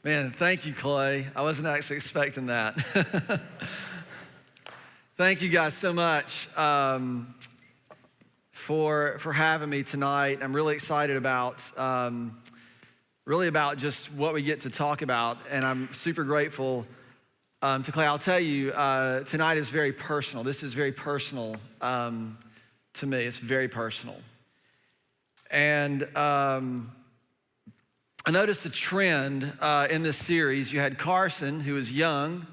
Man, thank you, Clay. I wasn't actually expecting that. Thank you guys so much for having me tonight. I'm really excited about just what we get to talk about, and I'm super grateful to Clay. I'll tell you, tonight is very personal. This is very personal to me. It's very personal. And I noticed a trend in this series. You had Carson, who was young.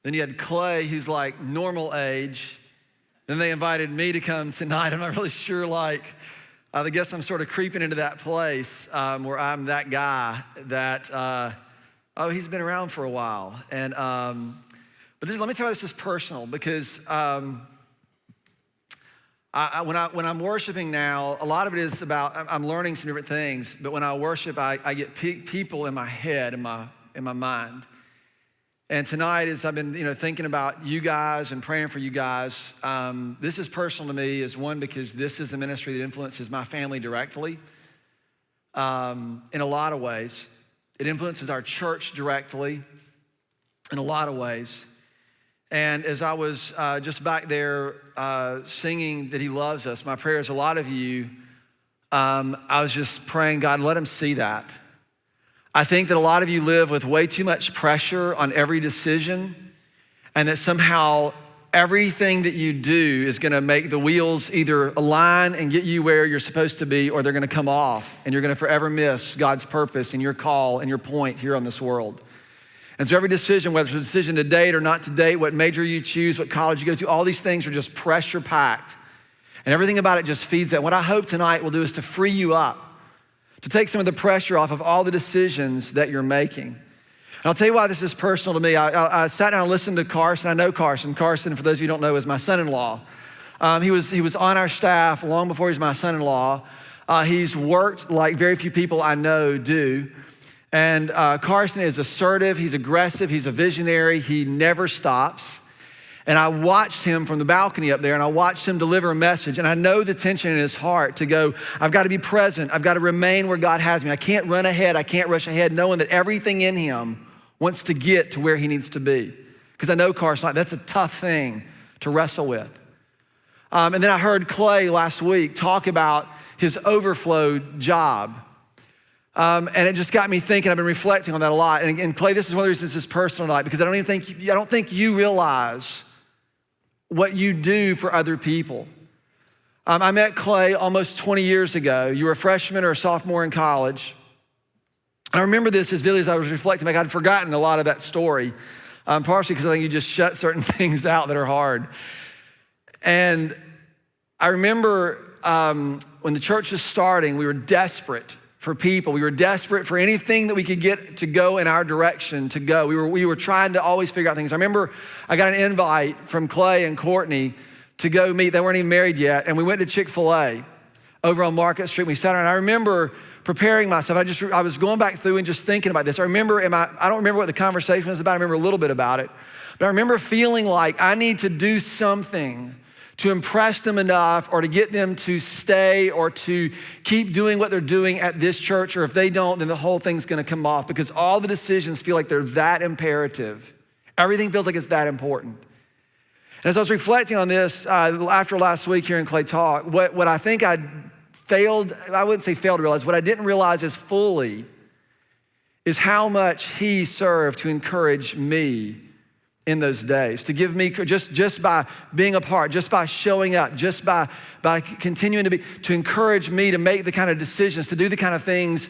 Then you had Clay, who's like normal age. Then they invited me to come tonight. I'm not really sure, I guess I'm sort of creeping into that place where I'm that guy that, he's been around for a while. And but let me tell you, this is personal because when I'm worshiping now, a lot of it is about, I'm learning some different things, but when I worship, I get people in my head, in my mind. And tonight, as I've been thinking about you guys and praying for you guys, this is personal to me, as one, because this is a ministry that influences my family directly in a lot of ways. It influences our church directly in a lot of ways. And as I was just back there singing that he loves us, my prayer is a lot of you, I was just praying, God, let him see that. I think that a lot of you live with way too much pressure on every decision, and that somehow everything that you do is gonna make the wheels either align and get you where you're supposed to be, or they're gonna come off, and you're gonna forever miss God's purpose and your call and your point here on this world. And so every decision, whether it's a decision to date or not to date, what major you choose, what college you go to, all these things are just pressure packed. And everything about it just feeds that. What I hope tonight will do is to free you up, to take some of the pressure off of all the decisions that you're making. And I'll tell you why this is personal to me. I sat down and listened to Carson. I know Carson. Carson, for those of you who don't know, is my son-in-law. He was on our staff long before he was my son-in-law. He's worked like very few people I know do. And Carson is assertive, he's aggressive, he's a visionary, he never stops. And I watched him from the balcony up there, and I watched him deliver a message, and I know the tension in his heart to go, I've got to be present, I've got to remain where God has me. I can't run ahead, I can't rush ahead, knowing that everything in him wants to get to where he needs to be. Because I know Carson, that's a tough thing to wrestle with. And then I heard Clay last week talk about his overflow job. And it just got me thinking. I've been reflecting on that a lot. And Clay, this is one of the reasons this is personal tonight, because I don't think you realize what you do for other people. I met Clay almost 20 years ago. You were a freshman or a sophomore in college. And I remember this as vividly as I was reflecting back. I'd forgotten a lot of that story, partially because I think you just shut certain things out that are hard. And I remember when the church was starting, we were desperate for people. We were desperate for anything that we could get to go in our direction to go. We were trying to always figure out things. I remember I got an invite from Clay and Courtney to go meet. They weren't even married yet. And we went to Chick-fil-A over on Market Street. We sat around. I remember preparing myself. I was going back through and just thinking about this. I don't remember what the conversation was about. I remember a little bit about it. But I remember feeling like I need to do something to impress them enough, or to get them to stay, or to keep doing what they're doing at this church. Or if they don't, then the whole thing's gonna come off, because all the decisions feel like they're that imperative. Everything feels like it's that important. And as I was reflecting on this after last week here in Clay Talk, what I think I wouldn't say failed to realize, what I didn't realize as fully is how much he served to encourage me in those days, to give me just by being a part, just by showing up, just by continuing to encourage me to make the kind of decisions, to do the kind of things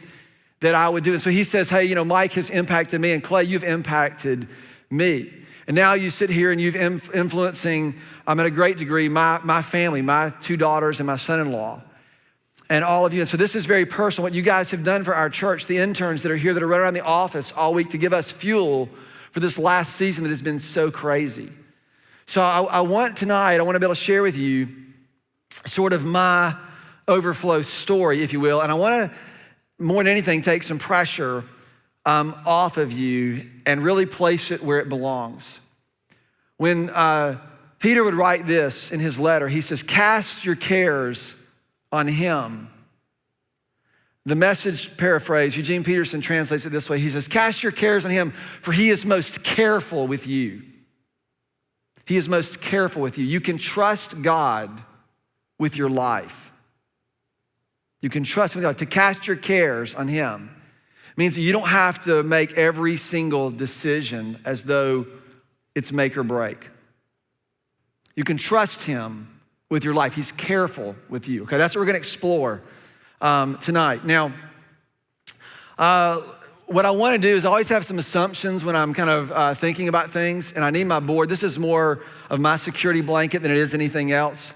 that I would do. And so he says, hey, Mike has impacted me, and Clay, you've impacted me. And now you sit here and you've influencing, at a great degree, my family, my two daughters and my son-in-law, and all of you. And so this is very personal, what you guys have done for our church, the interns that are here, that are right around the office all week to give us fuel for this last season that has been so crazy. So I want to be able to share with you sort of my overflow story, if you will. And I want to, more than anything, take some pressure off of you and really place it where it belongs. When Peter would write this in his letter, he says, cast your cares on him The Message paraphrase, Eugene Peterson translates it this way. He says, cast your cares on him, for he is most careful with you. He is most careful with you. You can trust God with your life. You can trust God. To cast your cares on him means that you don't have to make every single decision as though it's make or break. You can trust him with your life. He's careful with you. Okay, that's what we're going to explore tonight. Now, what I want to do is I always have some assumptions when I'm kind of thinking about things, and I need my board. This is more of my security blanket than it is anything else.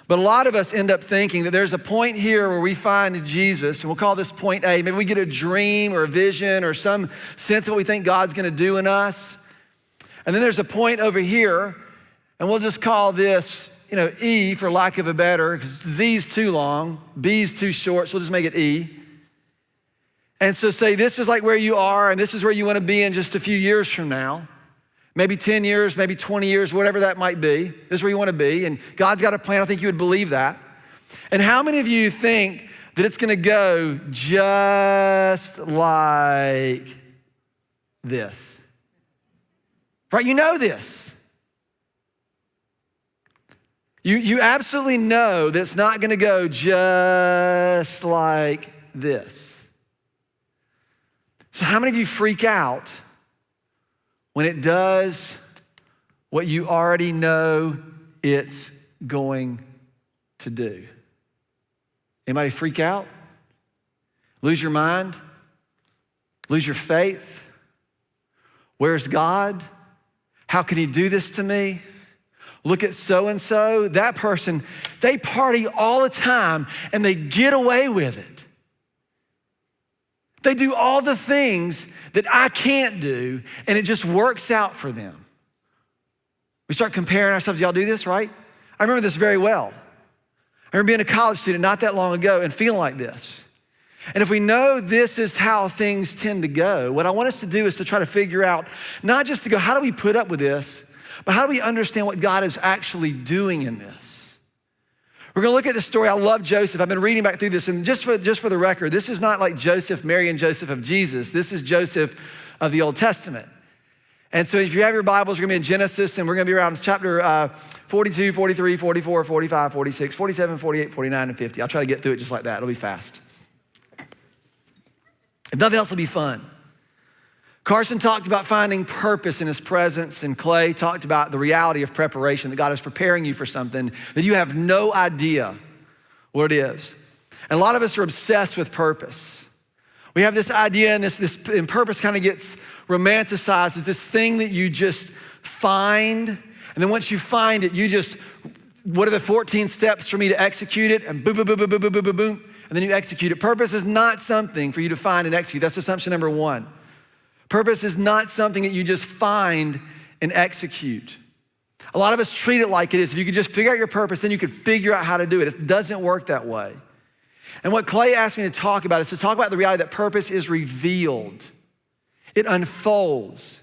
But a lot of us end up thinking that there's a point here where we find Jesus, and we'll call this point A. Maybe we get a dream or a vision or some sense of what we think God's going to do in us. And then there's a point over here, and we'll just call this, E for lack of a better, because Z's too long, B's too short, so we'll just make it E. And so say this is like where you are, and this is where you want to be in just a few years from now. Maybe 10 years, maybe 20 years, whatever that might be. This is where you want to be, and God's got a plan. I think you would believe that. And how many of you think that it's going to go just like this? Right, you know this. You absolutely know that it's not going to go just like this. So how many of you freak out when it does what you already know it's going to do? Anybody freak out? Lose your mind? Lose your faith? Where's God? How can he do this to me? Look at so-and-so, that person, they party all the time and they get away with it. They do all the things that I can't do, and it just works out for them. We start comparing ourselves. Y'all do this, right? I remember this very well. I remember being a college student not that long ago and feeling like this. And if we know this is how things tend to go, what I want us to do is to try to figure out, not just to go, how do we put up with this, but how do we understand what God is actually doing in this? We're gonna look at the story. I love Joseph. I've been reading back through this, and just for the record, this is not like Joseph, Mary, and Joseph of Jesus. This is Joseph of the Old Testament. And so if you have your Bibles, we're gonna be in Genesis, and we're gonna be around chapter 42, 43, 44, 45, 46, 47, 48, 49, and 50. I'll try to get through it just like that. It'll be fast. If nothing else, it'll be fun. Carson talked about finding purpose in his presence, and Clay talked about the reality of preparation, that God is preparing you for something that you have no idea what it is. And a lot of us are obsessed with purpose. We have this idea, and purpose kind of gets romanticized as this thing that you just find, and then once you find it, you just, what are the 14 steps for me to execute it? And boom, boom, boom, boom, boom, boom, boom, boom, and then you execute it. Purpose is not something for you to find and execute. That's assumption number one. Purpose is not something that you just find and execute. A lot of us treat it like it is. If you could just figure out your purpose, then you could figure out how to do it. It doesn't work that way. And what Clay asked me to talk about is to talk about the reality that purpose is revealed. It unfolds.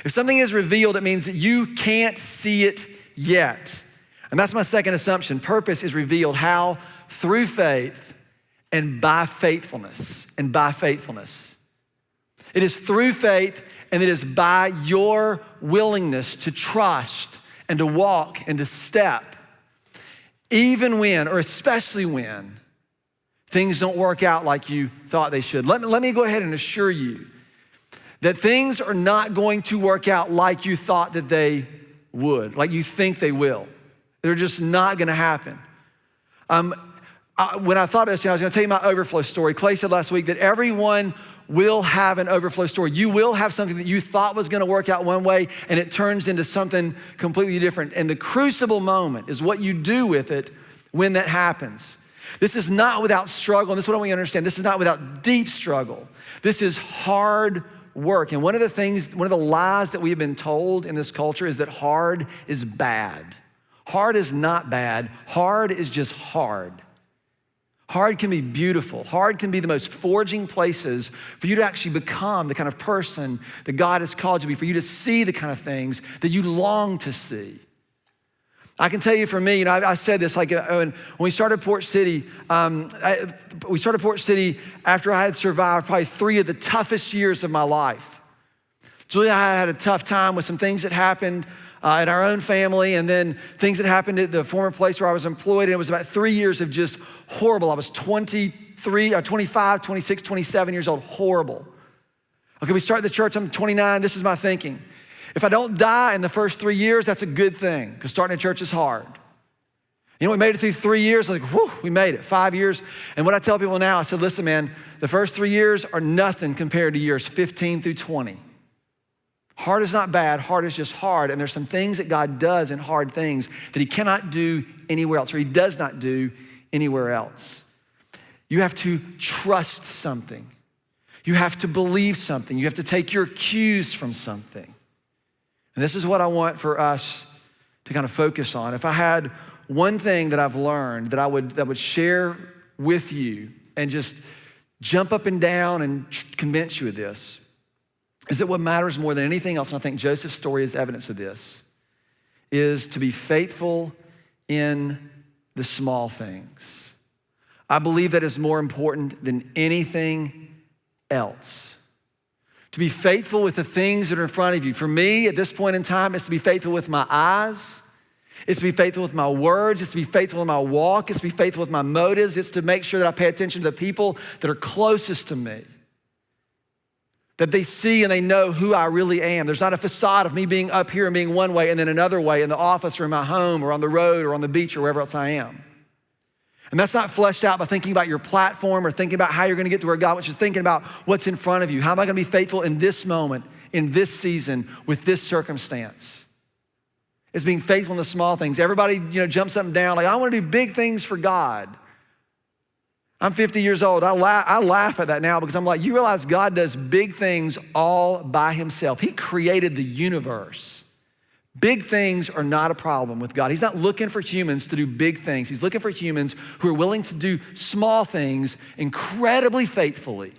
If something is revealed, it means that you can't see it yet. And that's my second assumption. Purpose is revealed. How? Through faith and by faithfulness. And by faithfulness. It is through faith, and it is by your willingness to trust and to walk and to step, even when, or especially when, things don't work out like you thought they should. Let me go ahead and assure you that things are not going to work out like you thought that they would, like you think they will. They're just not gonna happen. When I thought about this, I was gonna tell you my overflow story. Clay said last week that everyone will have an overflow story. You will have something that you thought was gonna work out one way, and it turns into something completely different. And the crucible moment is what you do with it when that happens. This is not without struggle, and this is what I want you to understand. This is not without deep struggle. This is hard work. And one of the lies that we have been told in this culture is that hard is bad. Hard is not bad. Hard is just hard. Hard can be beautiful. Hard can be the most forging places for you to actually become the kind of person that God has called you to be, for you to see the kind of things that you long to see. I can tell you for me, I said this, like when we started Port City, we started Port City after I had survived probably 3 of the toughest years of my life. Julia and I had a tough time with some things that happened in our own family, and then things that happened at the former place where I was employed, and it was about 3 years of just horrible. I was 25, 26, 27 years old, horrible. Okay, we start the church, I'm 29, this is my thinking. If I don't die in the first 3 years, that's a good thing, because starting a church is hard. You know, we made it through 3 years, like, whew, we made it, 5 years. And what I tell people now, I said, listen, man, the first 3 years are nothing compared to years 15 through 20. Hard is not bad, hard is just hard. And there's some things that God does in hard things that he cannot do anywhere else, or he does not do anywhere else. You have to trust something. You have to believe something. You have to take your cues from something. And this is what I want for us to kind of focus on. If I had one thing that I've learned that I would share with you and just jump up and down and convince you of this, is that what matters more than anything else, and I think Joseph's story is evidence of this, is to be faithful in the small things. I believe that is more important than anything else. To be faithful with the things that are in front of you. For me, at this point in time, it's to be faithful with my eyes. It's to be faithful with my words. It's to be faithful in my walk. It's to be faithful with my motives. It's to make sure that I pay attention to the people that are closest to me. That they see and they know who I really am. There's not a facade of me being up here and being one way and then another way in the office or in my home or on the road or on the beach or wherever else I am. And that's not fleshed out by thinking about your platform or thinking about how you're gonna get to where God wants you, thinking about what's in front of you. How am I gonna be faithful in this moment, in this season, with this circumstance? It's being faithful in the small things. Everybody, jumps up and down, like, I wanna do big things for God. I'm 50 years old. I laugh at that now because I'm like, you realize God does big things all by himself. He created the universe. Big things are not a problem with God. He's not looking for humans to do big things. He's looking for humans who are willing to do small things incredibly faithfully. And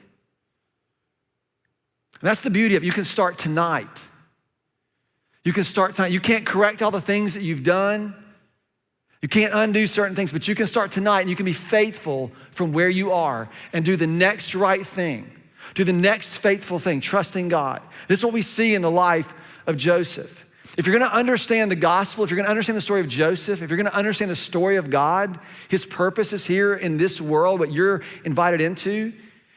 that's the beauty of it. You can start tonight. You can start tonight. You can't correct all the things that you've done. You can't undo certain things, but you can start tonight and you can be faithful from where you are and do the next right thing. Do the next faithful thing, trusting God. This is what we see in the life of Joseph. If you're gonna understand the gospel, if you're gonna understand the story of Joseph, if you're gonna understand the story of God, his purposes here in this world, what you're invited into,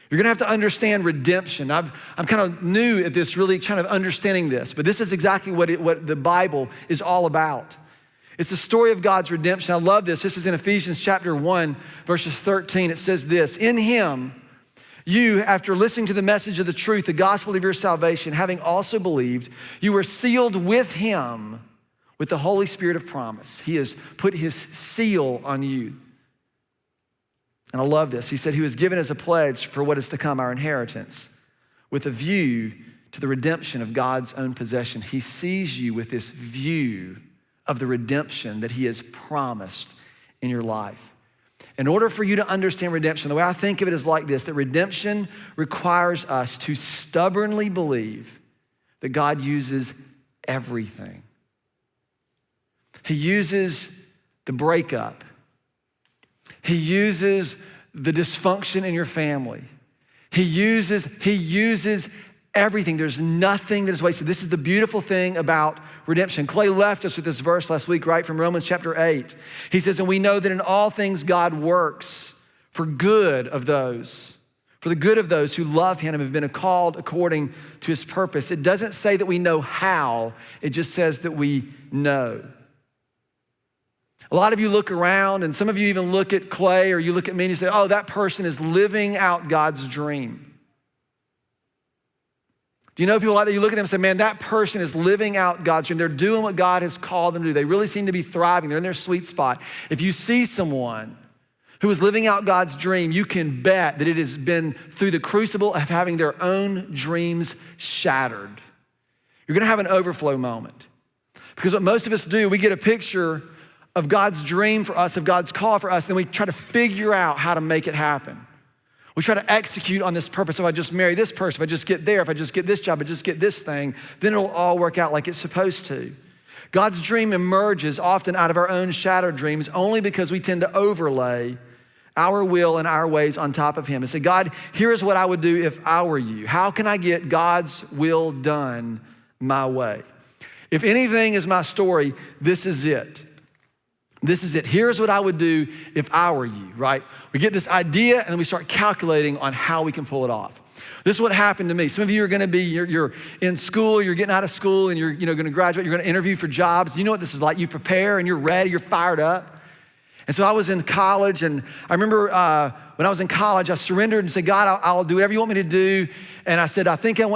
you're gonna have to understand redemption. I'm kind of new at this, really kind of understanding this, but this is exactly what the Bible is all about. It's the story of God's redemption. I love this. This is in Ephesians chapter 1, verses 13. It says this, in him, you, after listening to the message of the truth, the gospel of your salvation, having also believed, you were sealed with him with the Holy Spirit of promise. He has put his seal on you. And I love this. He said he was given as a pledge for what is to come, our inheritance, with a view to the redemption of God's own possession. He sees you with this view of the redemption that he has promised in your life. In order for you to understand redemption, the way I think of it is like this, that redemption requires us to stubbornly believe that God uses everything. He uses the breakup. He uses the dysfunction in your family. He uses everything. There's nothing that is wasted. This is the beautiful thing about redemption. Clay left us with this verse last week, right, from Romans chapter 8. He says, and we know that in all things God works for the good of those who love him and have been called according to his purpose. It doesn't say that we know how, it just says that we know. A lot of you look around, and some of you even look at Clay, or you look at me and you say, oh, that person is living out God's dream. Do you know people like that? You look at them and say, man, that person is living out God's dream. They're doing what God has called them to do. They really seem to be thriving. They're in their sweet spot. If you see someone who is living out God's dream, you can bet that it has been through the crucible of having their own dreams shattered. You're gonna have an overflow moment. Because what most of us do, we get a picture of God's dream for us, of God's call for us, and then we try to figure out how to make it happen. We try to execute on this purpose. If I just marry this person, if I just get there, if I just get this job, if I just get this thing, then it'll all work out like it's supposed to. God's dream emerges often out of our own shattered dreams only because we tend to overlay our will and our ways on top of him and say, God, here's what I would do if I were you. How can I get God's will done my way? If anything is my story, this is it. This is it. Here's what I would do if I were you, right? We get this idea and then we start calculating on how we can pull it off. This is what happened to me. Some of you are gonna be, you're in school, you're getting out of school and you're gonna graduate, you're gonna interview for jobs. You know what this is like. You prepare and you're ready, you're fired up. And so I was in college, and I remember when I was in college, I surrendered and said, God, I'll do whatever you want me to do. And I said, I think you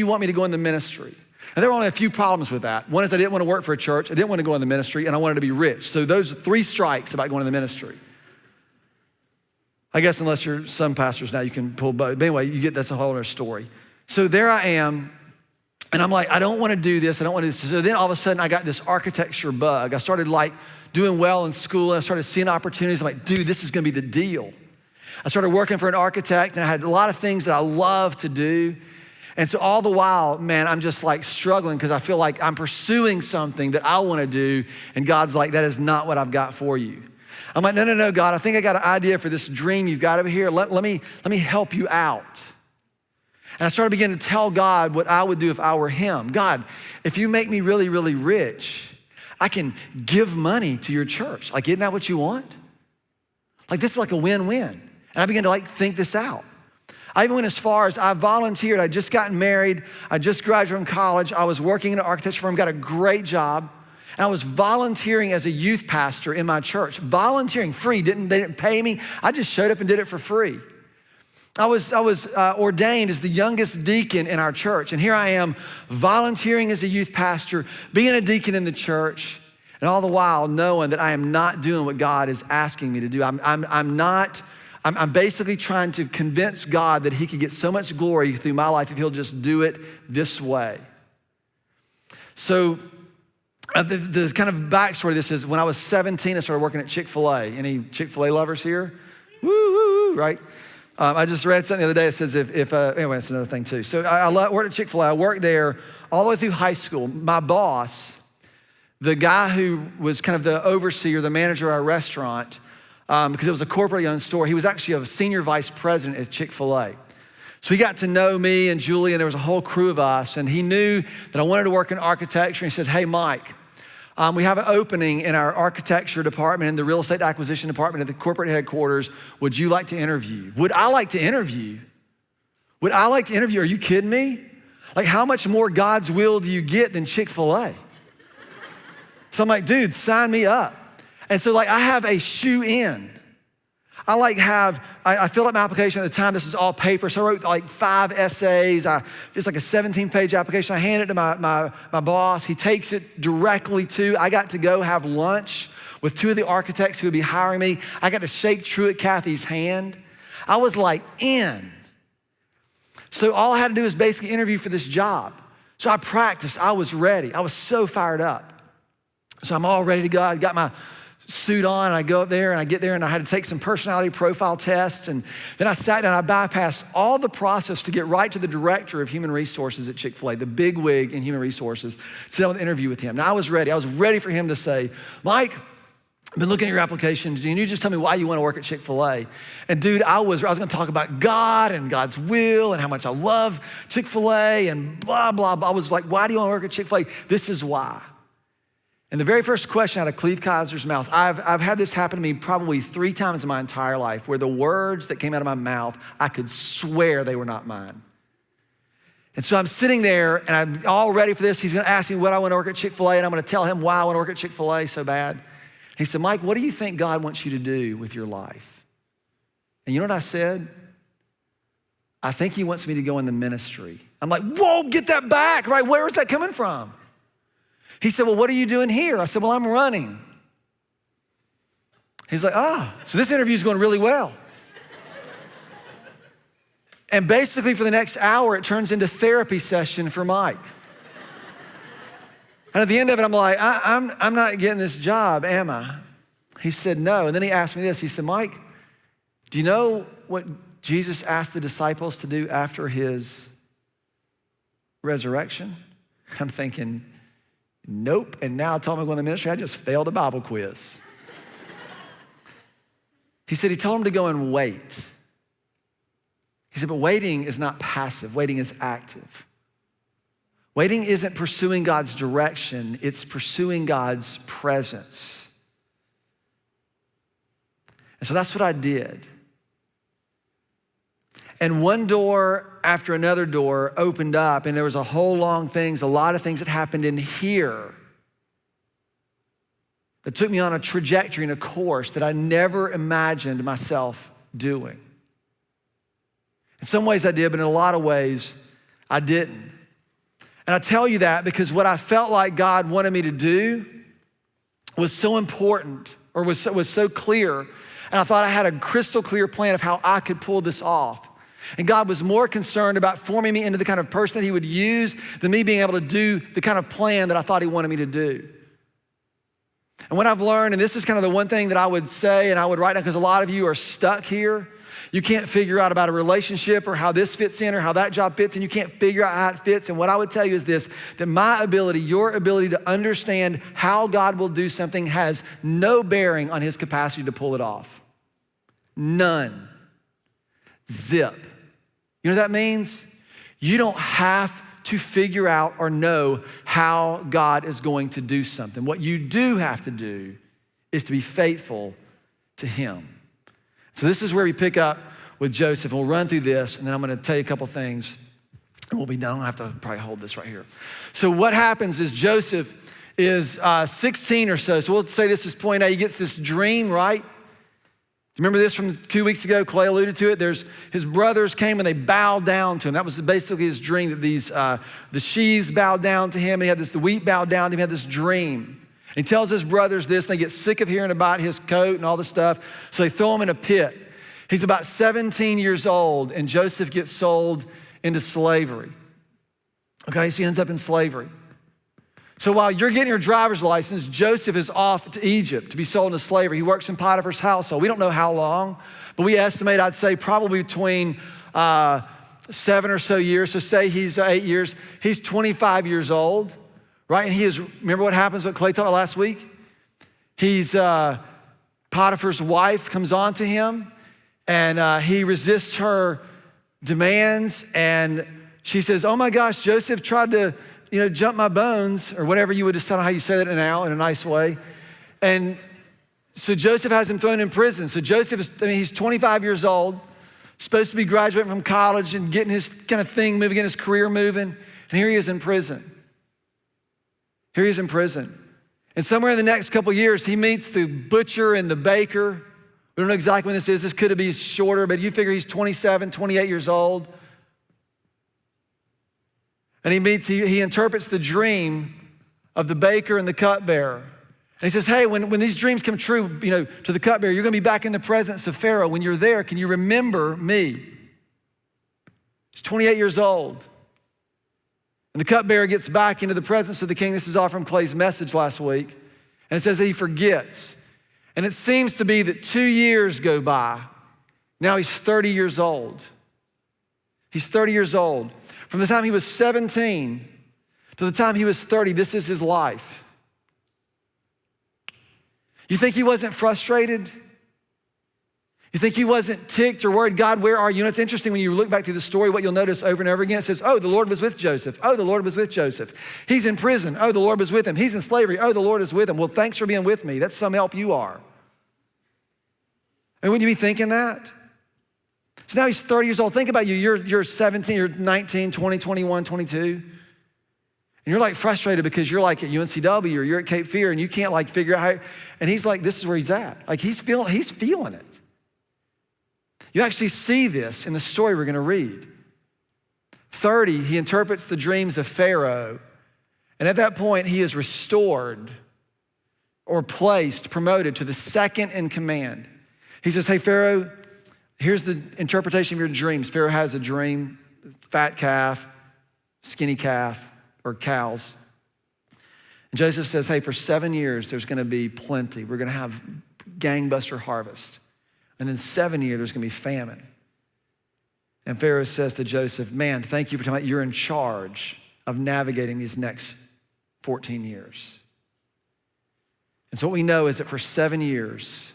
want me to go in the ministry. And there were only a few problems with that. One is I didn't want to work for a church, I didn't want to go in the ministry, and I wanted to be rich. So those are 3 strikes about going in the ministry. I guess unless you're some pastors now, you can pull both. But anyway, that's a whole other story. So there I am, and I'm like, I don't want to do this, I don't want to do this. So then all of a sudden I got this architecture bug. I started doing well in school, and I started seeing opportunities. I'm like, dude, this is gonna be the deal. I started working for an architect, and I had a lot of things that I love to do. And so all the while, man, I'm just struggling because I feel like I'm pursuing something that I wanna do, and God's like, that is not what I've got for you. I'm like, no, God, I think I got an idea for this dream you've got over here. Let me help you out. And I started beginning to tell God what I would do if I were him. God, if you make me really, really rich, I can give money to your church. Isn't that what you want? This is a win-win. And I began to think this out. I even went as far as I volunteered. I'd just gotten married. I just graduated from college. I was working in an architecture firm, got a great job. And I was volunteering as a youth pastor in my church. Volunteering, free, they didn't pay me. I just showed up and did it for free. I was ordained as the youngest deacon in our church. And here I am volunteering as a youth pastor, being a deacon in the church, and all the while knowing that I am not doing what God is asking me to do. I'm basically trying to convince God that he could get so much glory through my life if he'll just do it this way. So the kind of backstory of this is when I was 17, I started working at Chick-fil-A. Any Chick-fil-A lovers here? Woo, woo, woo, right? I just read something the other day that says anyway, that's another thing too. So I worked at Chick-fil-A. I worked there all the way through high school. My boss, the guy who was kind of the overseer, the manager of our restaurant, because it was a corporately owned store, he was actually a senior vice president at Chick-fil-A. So he got to know me and Julie, and there was a whole crew of us, and he knew that I wanted to work in architecture, and he said, hey, Mike, we have an opening in our architecture department, in the real estate acquisition department at the corporate headquarters. Would you like to interview? Would I like to interview? Would I like to interview? Are you kidding me? How much more God's will do you get than Chick-fil-A? So I'm like, dude, sign me up. And so I have a shoe in. I filled out my application at the time. This is all paper. So I wrote 5 essays. It's a 17-page application. I handed it to my boss. He takes it directly I got to go have lunch with 2 of the architects who would be hiring me. I got to shake Truett Cathy's hand. I was in. So all I had to do was basically interview for this job. So I practiced. I was ready. I was so fired up. So I'm all ready to go. I got my suit on, and I go up there, and I get there, and I had to take some personality profile tests, and then I sat down, I bypassed all the process to get right to the director of human resources at Chick-fil-A, the big wig in human resources, sit down with an interview with him. Now I was ready. I was ready for him to say, Mike, I've been looking at your applications. Can you just tell me why you want to work at Chick-fil-A? And dude, I was going to talk about God and God's will and how much I love Chick-fil-A and blah, blah, blah. I was like, why do you want to work at Chick-fil-A? This is why. And the very first question out of Cleve Kaiser's mouth, I've had this happen to me probably 3 times in my entire life, where the words that came out of my mouth, I could swear they were not mine. And so I'm sitting there, and I'm all ready for this. He's gonna ask me what I want to work at Chick-fil-A, and I'm gonna tell him why I want to work at Chick-fil-A so bad. He said, Mike, what do you think God wants you to do with your life? And you know what I said? I think he wants me to go in the ministry. I'm like, whoa, get that back, right? Where is that coming from? He said, well, what are you doing here? I said, well, I'm running. He's like, so this interview is going really well. And basically for the next hour, it turns into therapy session for Mike. And at the end of it, I'm like, I'm not getting this job, am I? He said, no. And then he asked me this. He said, Mike, do you know what Jesus asked the disciples to do after his resurrection? I'm thinking, Nope. And now I told him I'm going to ministry. I just failed a Bible quiz. He said he told him to go and wait. He said, but waiting is not passive. Waiting is active. Waiting isn't pursuing God's direction. It's pursuing God's presence. And so that's what I did. And one door after another door opened up, and there was a lot of things that happened in here that took me on a trajectory and a course that I never imagined myself doing. In some ways I did, but in a lot of ways I didn't. And I tell you that because what I felt like God wanted me to do was so important, or was so clear, and I thought I had a crystal clear plan of how I could pull this off. And God was more concerned about forming me into the kind of person that he would use than me being able to do the kind of plan that I thought he wanted me to do. And what I've learned, and this is kind of the one thing that I would say and I would write down, because a lot of you are stuck here. You can't figure out about a relationship or how this fits in or how that job fits, and you can't figure out how it fits. And what I would tell you is this, that my ability, your ability to understand how God will do something has no bearing on his capacity to pull it off. None. Zip. You know what that means? You don't have to figure out or know how God is going to do something. What you do have to do is to be faithful to him. So this is where we pick up with Joseph. We'll run through this, and then I'm going to tell you a couple things, and we'll be done. I'll have to probably hold this right here. So what happens is Joseph is 16 or so. So we'll say this is point A. He gets this dream, right? Remember this from 2 weeks ago? Clay alluded to it. His brothers came and they bowed down to him. That was basically his dream, that the sheaves bowed down to him. And he had the wheat bowed down to him. He had this dream. And he tells his brothers this, and they get sick of hearing about his coat and all this stuff. So they throw him in a pit. He's about 17 years old, and Joseph gets sold into slavery. Okay, so he ends up in slavery. So while you're getting your driver's license, Joseph is off to Egypt to be sold into slavery. He works in Potiphar's household. We don't know how long, but we estimate, I'd say, probably between 7 or so years. So say he's 8 years. He's 25 years old, right? And he is, remember what happens, what Clay taught last week? Potiphar's wife comes on to him, and he resists her demands, and she says, oh my gosh, Joseph tried to jump my bones, or whatever you would just tell them how you say that now in a nice way. And so Joseph has him thrown in prison. So Joseph he's 25 years old, supposed to be graduating from college and getting his kind of thing moving, getting his career moving. And here he is in prison. Here he is in prison. And somewhere in the next couple of years, he meets the butcher and the baker. We don't know exactly when this is. This could be shorter, but you figure he's 27, 28 years old. And he interprets the dream of the baker and the cupbearer. And he says, hey, when these dreams come true, to the cupbearer, you're gonna be back in the presence of Pharaoh. When you're there, can you remember me? He's 28 years old. And the cupbearer gets back into the presence of the king. This is all from Clay's message last week. And it says that he forgets. And it seems to be that 2 years go by. Now he's 30 years old. He's 30 years old. From the time he was 17 to the time he was 30, this is his life. You think he wasn't frustrated? You think he wasn't ticked or worried? God, where are you? And it's interesting when you look back through the story, what you'll notice over and over again, it says, oh, the Lord was with Joseph. Oh, the Lord was with Joseph. He's in prison. Oh, the Lord was with him. He's in slavery. Oh, the Lord is with him. Well, thanks for being with me. That's some help you are. And wouldn't you be thinking that? So now he's 30 years old. Think about you. You're 17, you're 19, 20, 21, 22. And you're like frustrated because you're like at UNCW or you're at Cape Fear and you can't like figure out how, and he's like, this is where he's at. Like he's feeling it. You actually see this in the story we're gonna read. 30, he interprets the dreams of Pharaoh. And at that point, he is restored or promoted to the second in command. He says, hey, Pharaoh, here's the interpretation of your dreams. Pharaoh has a dream, fat calf, skinny calf, or cows. And Joseph says, hey, for 7 years, there's gonna be plenty. We're gonna have gangbuster harvest. And then 7 years, there's gonna be famine. And Pharaoh says to Joseph, man, thank you for telling me you're in charge of navigating these next 14 years. And so what we know is that for 7 years,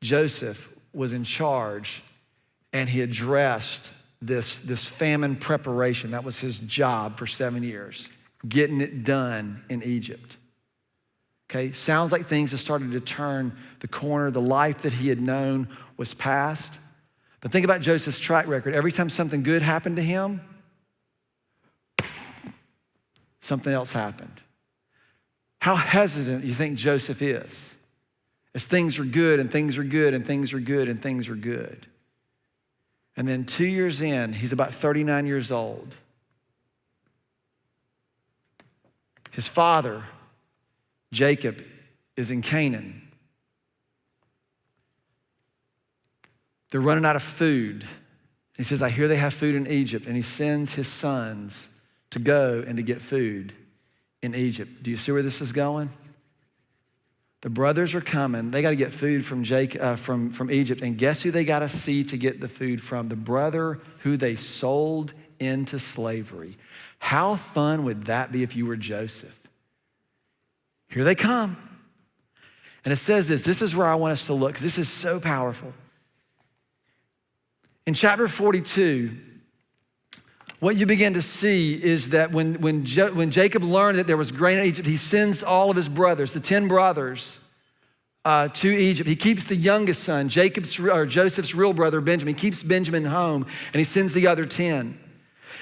Joseph was in charge and he addressed this famine preparation. That was his job for 7 years, getting it done in Egypt. Okay, sounds like things have started to turn the corner. The life that he had known was past. But think about Joseph's track record. Every time something good happened to him, something else happened. How hesitant you think Joseph is as things are good and things are good and things are good and things are good. And then 2 years in, he's about 39 years old. His father, Jacob, is in Canaan. They're running out of food. He says, I hear they have food in Egypt. And he sends his sons to go and to get food in Egypt. Do you see where this is going? The brothers are coming. They got to get food from Egypt. And guess who they got to see to get the food from? The brother who they sold into slavery. How fun would that be if you were Joseph? Here they come. And it says this. This is where I want us to look because this is so powerful. In chapter 42, what you begin to see is that when Jacob learned that there was grain in Egypt, he sends all of his brothers, the 10 brothers, to Egypt. He keeps the youngest son, Joseph's real brother, Benjamin. He keeps Benjamin home, and he sends the other 10.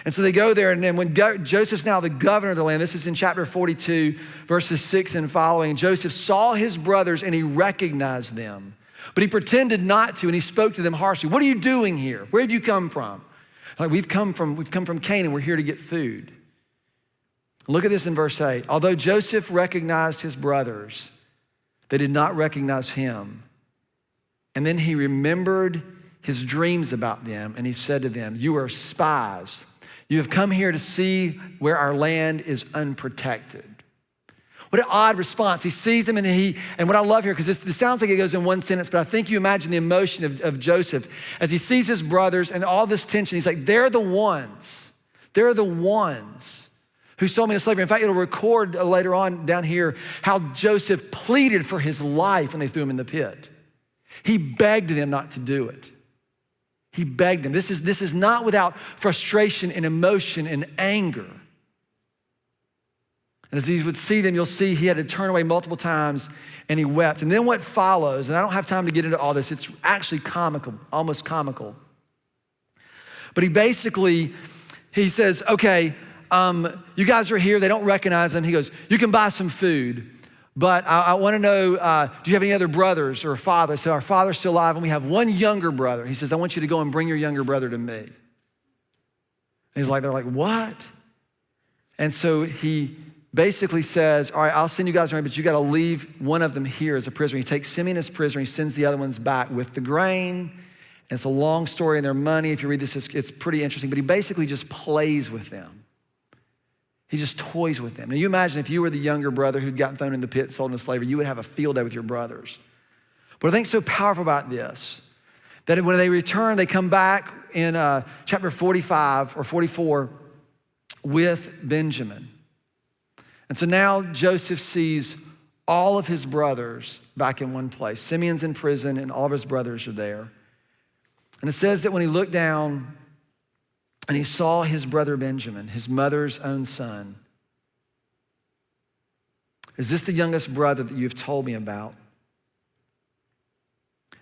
And so they go there, and then when Joseph's now the governor of the land, this is in chapter 42, verses 6 and following, Joseph saw his brothers, and he recognized them. But he pretended not to, and he spoke to them harshly. What are you doing here? Where have you come from? Like, we've come from Canaan. We're here to get food. Look at this in verse 8. Although Joseph recognized his brothers, they did not recognize him. And then he remembered his dreams about them, and he said to them, you are spies. You have come here to see where our land is unprotected. What an odd response. He sees them and what I love here, because this sounds like it goes in one sentence, but I think you imagine the emotion of Joseph as he sees his brothers and all this tension. He's like, they're the ones who sold me to slavery. In fact, it'll record later on down here how Joseph pleaded for his life when they threw him in the pit. He begged them not to do it. He begged them. This is not without frustration and emotion and anger. And as he would see them, you'll see he had to turn away multiple times and he wept. And then what follows, and I don't have time to get into all this, it's actually comical, almost comical. But he says, okay, you guys are here, they don't recognize him. He goes, you can buy some food, but I want to know, do you have any other brothers or a father? So our father's still alive and we have one younger brother. He says, I want you to go and bring your younger brother to me. And they're like, what? And so he basically says, all right, I'll send you guys around, but you got to leave one of them here as a prisoner. He takes Simeon as prisoner. He sends the other ones back with the grain. And it's a long story and their money. If you read this, it's pretty interesting. But he basically just plays with them. He just toys with them. Now you imagine if you were the younger brother who'd gotten thrown in the pit, sold into slavery, you would have a field day with your brothers. What I think is so powerful about this, that when they return, they come back in chapter 45 or 44 with Benjamin. And so now Joseph sees all of his brothers back in one place. Simeon's in prison and all of his brothers are there. And it says that when he looked down and he saw his brother Benjamin, his mother's own son, is this the youngest brother that you've told me about?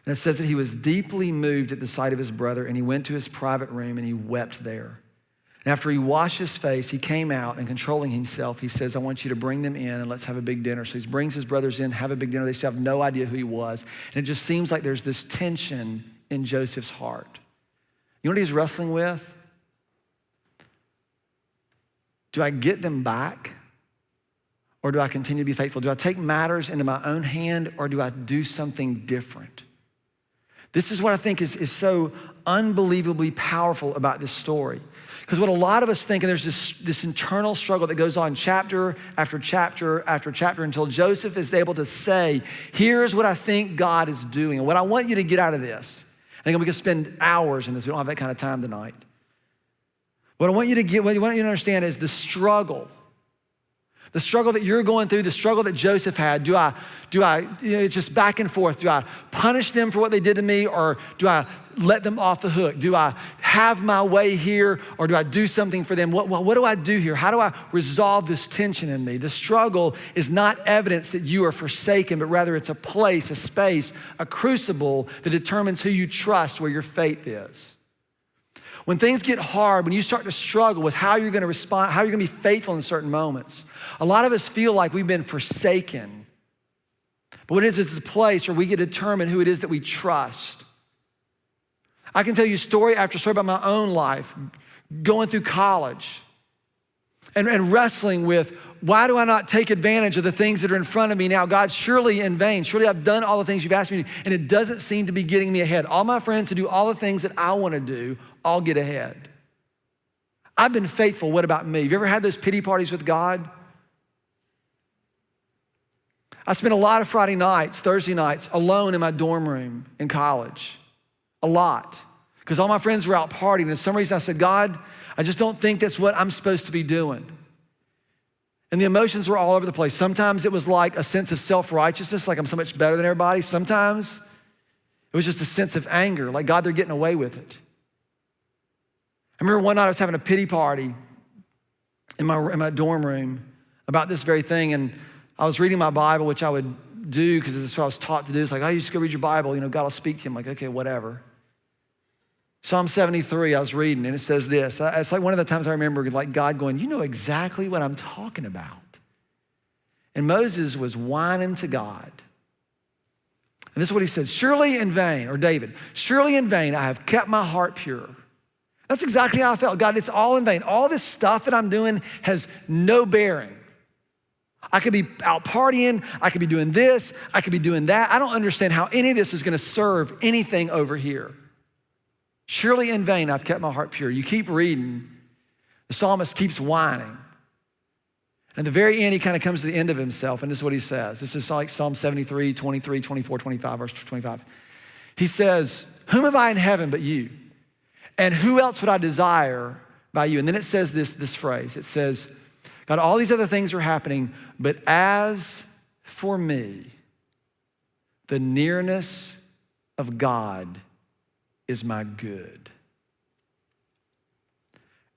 And it says that he was deeply moved at the sight of his brother and he went to his private room and he wept there. And after he washed his face, he came out and controlling himself, he says, I want you to bring them in and let's have a big dinner. So he brings his brothers in, have a big dinner. They still have no idea who he was. And it just seems like there's this tension in Joseph's heart. You know what he's wrestling with? Do I get them back? Or do I continue to be faithful? Do I take matters into my own hand or do I do something different? This is what I think is so unbelievably powerful about this story. Because what a lot of us think, and there's this internal struggle that goes on chapter after chapter after chapter until Joseph is able to say, here's what I think God is doing. And what I want you to get out of this, I think we could spend hours in this. We don't have that kind of time tonight. What I want you to understand is the struggle The struggle that you're going through, the struggle that Joseph had, do I, it's just back and forth. Do I punish them for what they did to me, or do I let them off the hook? Do I have my way here, or do I do something for them? What do I do here? How do I resolve this tension in me? The struggle is not evidence that you are forsaken, but rather it's a place, a space, a crucible that determines who you trust, where your faith is. When things get hard, when you start to struggle with how you're gonna respond, how you're gonna be faithful in certain moments, a lot of us feel like we've been forsaken. But what it is a place where we get to determine who it is that we trust. I can tell you story after story about my own life, going through college and wrestling with, why do I not take advantage of the things that are in front of me now? God, surely in vain, surely I've done all the things you've asked me to do, and it doesn't seem to be getting me ahead. All my friends who do all the things that I wanna do, all get ahead. I've been faithful, what about me? Have you ever had those pity parties with God? I spent a lot of Friday nights, Thursday nights, alone in my dorm room in college. A lot. Because all my friends were out partying, and for some reason I said, God, I just don't think that's what I'm supposed to be doing. And the emotions were all over the place. Sometimes it was like a sense of self-righteousness, like I'm so much better than everybody. Sometimes it was just a sense of anger, like, God, they're getting away with it. I remember one night I was having a pity party in my dorm room about this very thing, and I was reading my Bible, which I would do because that's what I was taught to do. It's like, oh, you just go read your Bible, God will speak to you. I'm like, okay, whatever. Psalm 73, I was reading, and it says this. It's like one of the times I remember like God going, you know exactly what I'm talking about. And Moses was whining to God. And this is what he said, surely in vain, or David, surely in vain I have kept my heart pure. That's exactly how I felt. God, it's all in vain. All this stuff that I'm doing has no bearing. I could be out partying, I could be doing this, I could be doing that. I don't understand how any of this is gonna serve anything over here. Surely in vain I've kept my heart pure. You keep reading, the psalmist keeps whining. And at the very end, he kind of comes to the end of himself, and this is what he says. This is like Psalm 73, 23, 24, 25, verse 25. He says, whom have I in heaven but you? And who else would I desire by you? And then it says this phrase. It says, God, all these other things are happening, but as for me, the nearness of God is my good.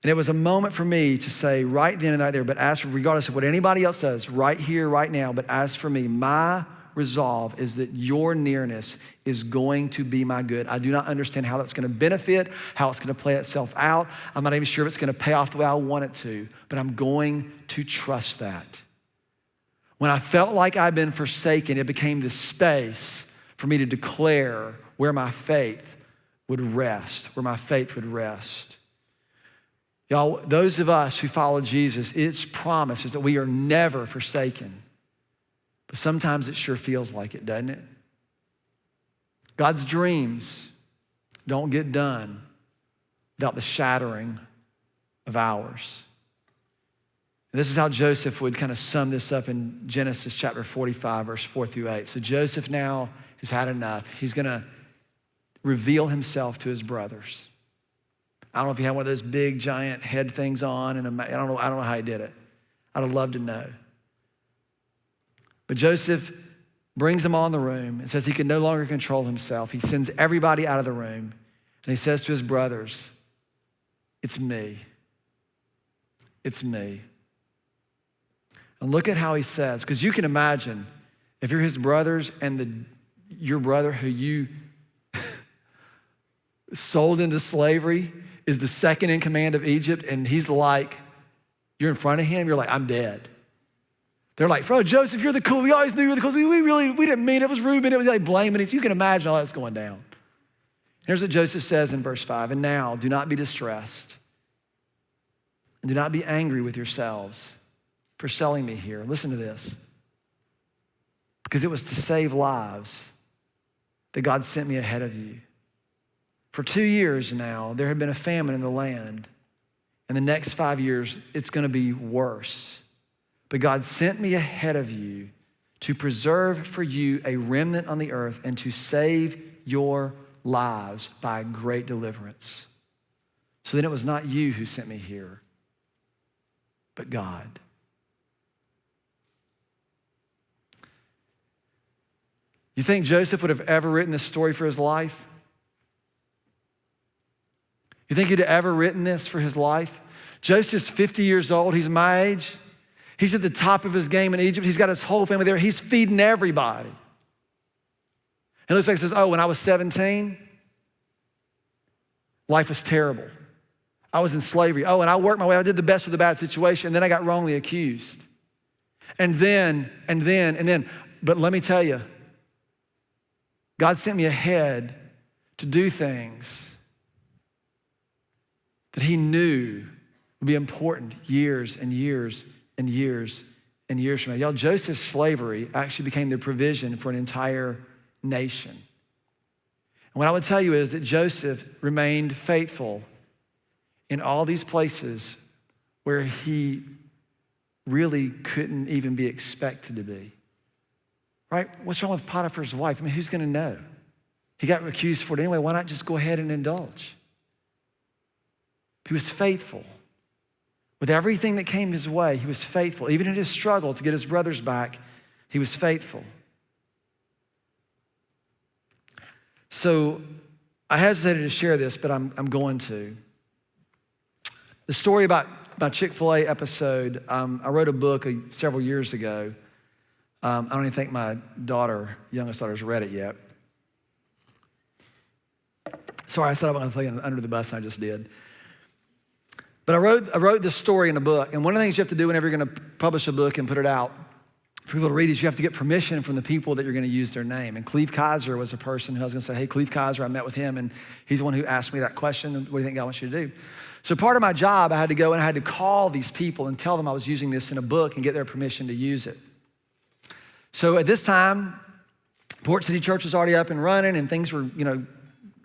And it was a moment for me to say right then and right there, but as for, regardless of what anybody else does, right here, right now, but as for me, my resolve is that your nearness is going to be my good. I do not understand how that's gonna benefit, how it's gonna play itself out. I'm not even sure if it's gonna pay off the way I want it to, but I'm going to trust that. When I felt like I'd been forsaken, it became this space for me to declare where my faith would rest, where my faith would rest. Y'all, those of us who follow Jesus, its promise is that we are never forsaken. But sometimes it sure feels like it, doesn't it? God's dreams don't get done without the shattering of ours. This is how Joseph would kind of sum this up in Genesis chapter 45, verse 4 through 8. So Joseph now has had enough. He's gonna reveal himself to his brothers. I don't know if he had one of those big giant head things on, and I don't know how he did it. I'd have loved to know. But Joseph brings them all in the room and says he can no longer control himself. He sends everybody out of the room, and he says to his brothers, it's me. It's me. And look at how he says, because you can imagine if you're his brothers and your brother who you sold into slavery is the second in command of Egypt, and he's like, you're in front of him, you're like, I'm dead. They're like, bro, Joseph, you're the cool. We always knew you were the cool. We didn't mean it. It was Reuben. It was like blaming it. You can imagine all that's going down. Here's what Joseph says in verse 5. And now do not be distressed and do not be angry with yourselves for selling me here. Listen to this. Because it was to save lives that God sent me ahead of you. For 2 years now, there had been a famine in the land. In the next 5 years, it's going to be worse. But God sent me ahead of you to preserve for you a remnant on the earth and to save your lives by great deliverance. So then it was not you who sent me here, but God. You think Joseph would have ever written this story for his life? You think he'd have ever written this for his life? Joseph's 50 years old. He's my age. He's at the top of his game in Egypt. He's got his whole family there. He's feeding everybody. And looks back and says, oh, when I was 17, life was terrible. I was in slavery. Oh, and I worked my way. I did the best with a bad situation. And then I got wrongly accused. And then. But let me tell you, God sent me ahead to do things that he knew would be important years and years and years and years from now. Y'all, Joseph's slavery actually became the provision for an entire nation. And what I would tell you is that Joseph remained faithful in all these places where he really couldn't even be expected to be. Right? What's wrong with Potiphar's wife? I mean, who's gonna know? He got accused for it anyway. Why not just go ahead and indulge? He was faithful. With everything that came his way, he was faithful. Even in his struggle to get his brothers back, he was faithful. So I hesitated to share this, but I'm going to. The story about my Chick-fil-A episode, I wrote a book several years ago. I don't even think my youngest daughter's read it yet. Sorry, I said I wasn't thinking under the bus, and I just did. But I wrote this story in a book, and one of the things you have to do whenever you're gonna publish a book and put it out for people to read is you have to get permission from the people that you're gonna use their name. And Cleve Kaiser was a person who I was gonna say, hey, Cleve Kaiser, I met with him, and he's the one who asked me that question, what do you think God wants you to do? So part of my job, I had to go and I had to call these people and tell them I was using this in a book and get their permission to use it. So at this time, Port City Church was already up and running, and things were,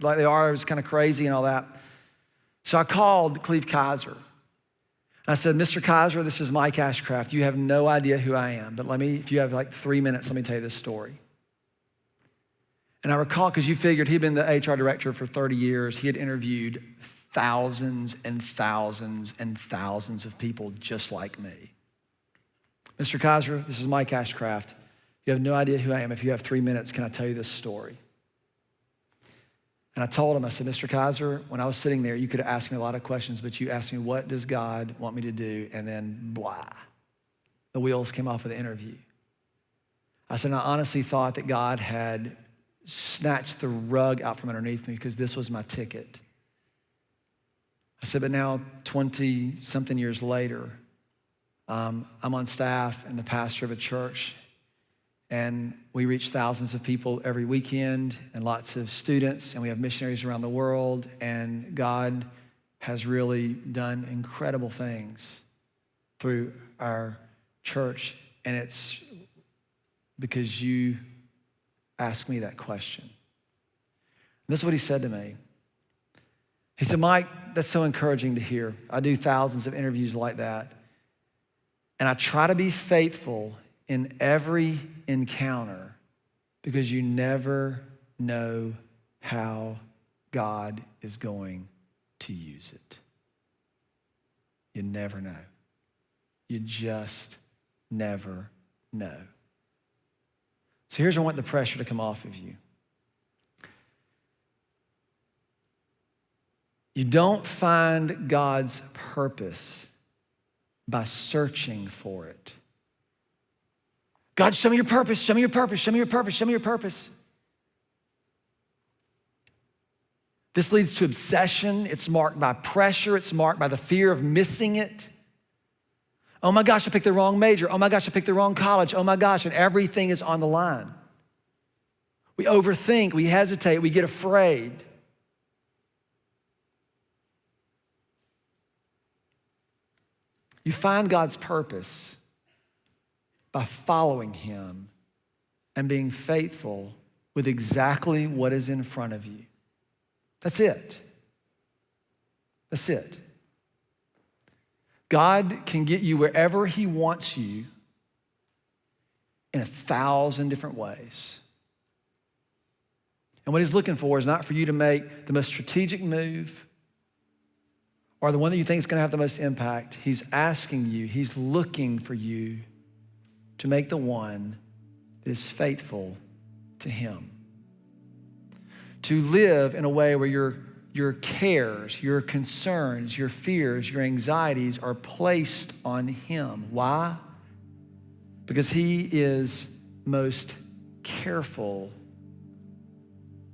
like they are. It was kind of crazy and all that. So I called Cleve Kaiser. And I said, Mr. Kaiser, this is Mike Ashcraft. You have no idea who I am, but if you have like 3 minutes, let me tell you this story. And I recall, because you figured he'd been the HR director for 30 years. He had interviewed thousands and thousands and thousands of people just like me. Mr. Kaiser, this is Mike Ashcraft. You have no idea who I am. If you have 3 minutes, can I tell you this story? And I told him, I said, Mr. Kaiser, when I was sitting there, you could have asked me a lot of questions, but you asked me, what does God want me to do? And then blah, the wheels came off of the interview. I said, I honestly thought that God had snatched the rug out from underneath me because this was my ticket. I said, but now 20-something years later, I'm on staff and the pastor of a church, and we reach thousands of people every weekend and lots of students, and we have missionaries around the world, and God has really done incredible things through our church, and it's because you asked me that question. And this is what he said to me. He said, Mike, that's so encouraging to hear. I do thousands of interviews like that, and I try to be faithful in every encounter because you never know how God is going to use it. You never know. You just never know. So here's where I want the pressure to come off of you. You don't find God's purpose by searching for it. God, show me your purpose, show me your purpose, show me your purpose, show me your purpose. This leads to obsession. It's marked by pressure. It's marked by the fear of missing it. Oh my gosh, I picked the wrong major. Oh my gosh, I picked the wrong college. Oh my gosh, and everything is on the line. We overthink, we hesitate, we get afraid. You find God's purpose by following him and being faithful with exactly what is in front of you. That's it. That's it. God can get you wherever he wants you in 1,000 different ways. And what he's looking for is not for you to make the most strategic move or the one that you think is going to have the most impact. He's asking you, he's looking for you to make the one that is faithful to him. To live in a way where your cares, your concerns, your fears, your anxieties are placed on him. Why? Because he is most careful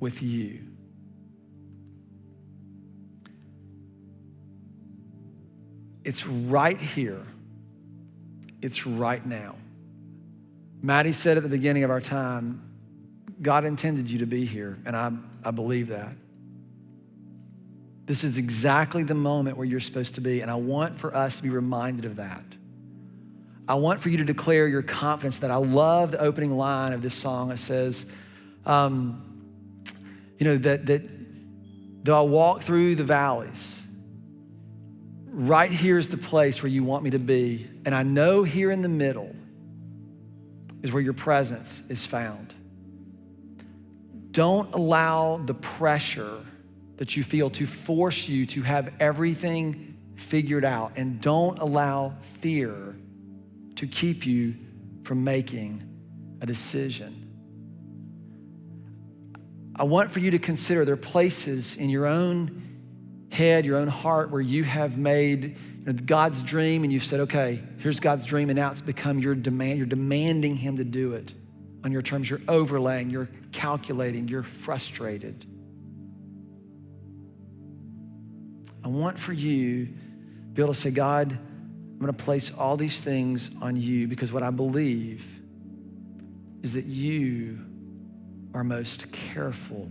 with you. It's right here. It's right now. Maddie said at the beginning of our time, God intended you to be here, and I believe that. This is exactly the moment where you're supposed to be, and I want for us to be reminded of that. I want for you to declare your confidence that I love the opening line of this song. It says, that though I walk through the valleys, right here is the place where you want me to be. And I know here in the middle is where your presence is found. Don't allow the pressure that you feel to force you to have everything figured out. And don't allow fear to keep you from making a decision. I want for you to consider there are places in your own head, your own heart, where you have made God's dream and you've said, okay, here's God's dream, and now it's become your demand. You're demanding him to do it on your terms. You're overlaying, you're calculating, you're frustrated. I want for you to be able to say, God, I'm gonna place all these things on you, because what I believe is that you are most careful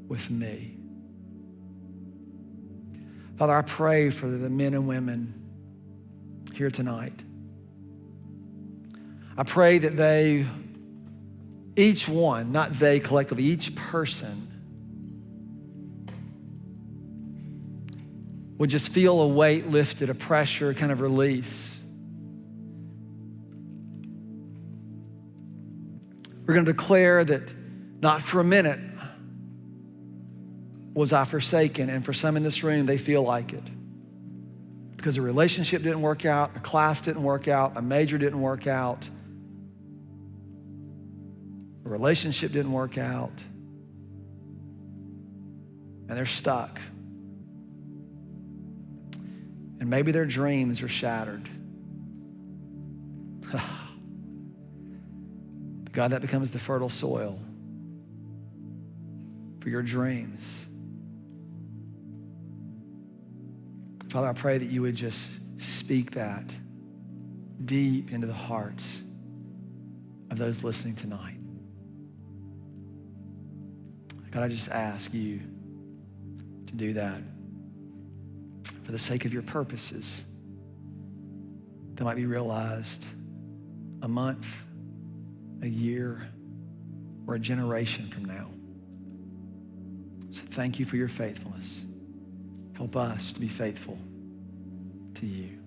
with me. Father, I pray for the men and women here tonight. I pray that they, each one, not they collectively, each person would just feel a weight lifted, a pressure kind of release. We're going to declare that not for a minute was I forsaken, and for some in this room, they feel like it. Because a relationship didn't work out, a class didn't work out, a major didn't work out, a relationship didn't work out, and they're stuck. And maybe their dreams are shattered. God, that becomes the fertile soil for your dreams. Father, I pray that you would just speak that deep into the hearts of those listening tonight. God, I just ask you to do that for the sake of your purposes that might be realized a month, a year, or a generation from now. So thank you for your faithfulness. Help us to be faithful to you.